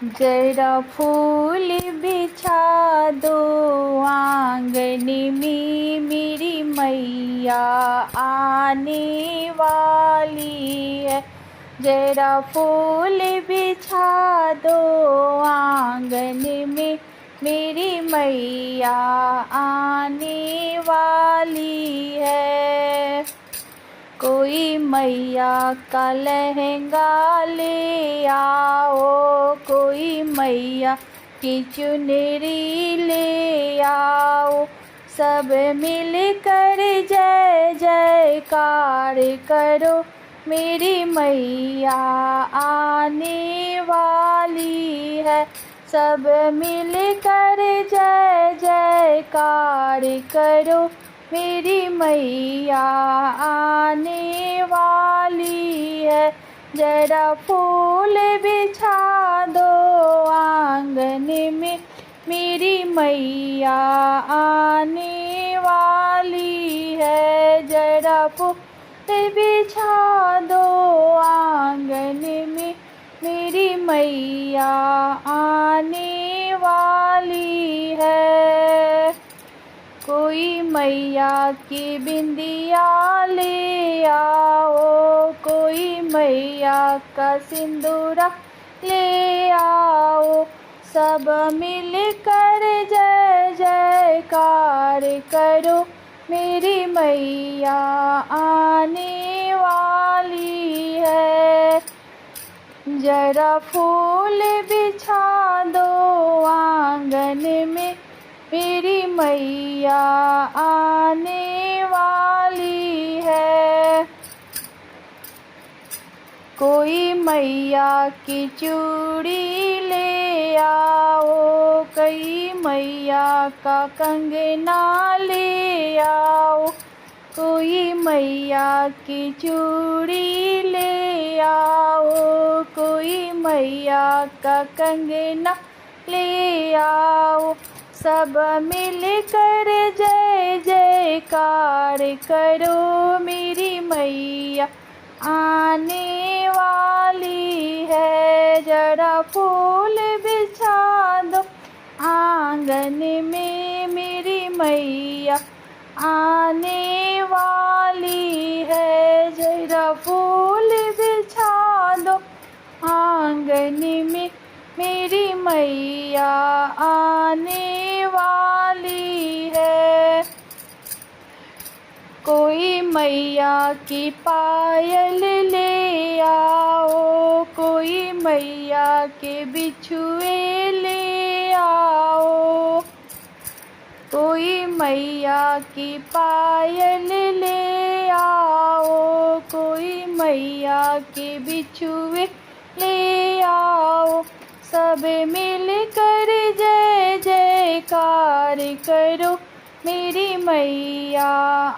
जरा फूल बिछा दो आंगन में, मेरी मैया आने वाली है। जरा फूल बिछा दो आंगन में, मेरी मैया आने वाली है। कोई मैया का लहंगा ले आओ, कोई मैया की चुनरी ले आओ। सब मिलकर जय जयकार करो, मेरी मैया आने वाली है। सब मिलकर जय जयकार करो, मेरी मैया आने वाली है। जरा फूल बिछा दो आंगन में, मेरी मैया आने वाली है। जरा फूल बिछा दो आंगन में, मेरी मैया आने वाली है। कोई मैया की बिंदिया ले आओ, कोई मैया का सिंदूरा ले आओ। सब मिलकर जय जयकार करो, मेरी मैया आने वाली है। जरा फूल बिछा दो आंगन में, मेरी मैया आने वाली है। कोई मैया की चूड़ी ले आओ, कई मैया का कंगना ले आओ। कोई मैया की चूड़ी ले आओ, कोई मैया का कंगना ले आओ। सब मिलकर जय जयकार करो, मेरी मैया आने वाली है। जरा फूल बिछा दो आंगन में, मेरी मैया आने वाली है। जरा फूल बिछा दो आंगन में, मेरी मैया आने वाली है। कोई मैया की पायल ले आओ, कोई मैया के बिछुए ले आओ। कोई मैया की पायल ले आओ, कोई मैया के बिछुए ले आओ। सब मिलकर जय जयकार करो, मेरी मैया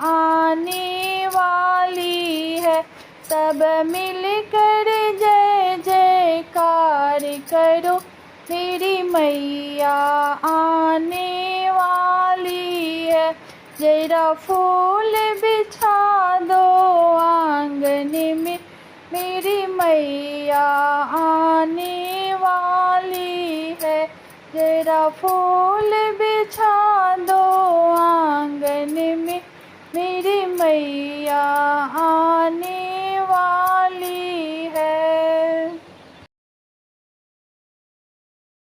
आने वाली है। सब मिलकर जय जयकार करो, मेरी मैया आने वाली है। जरा फूल बिछा दो आंगन में, मेरी मैया आने वाली है। जरा फूल बिछा दो आंगन में, मेरी मैया आने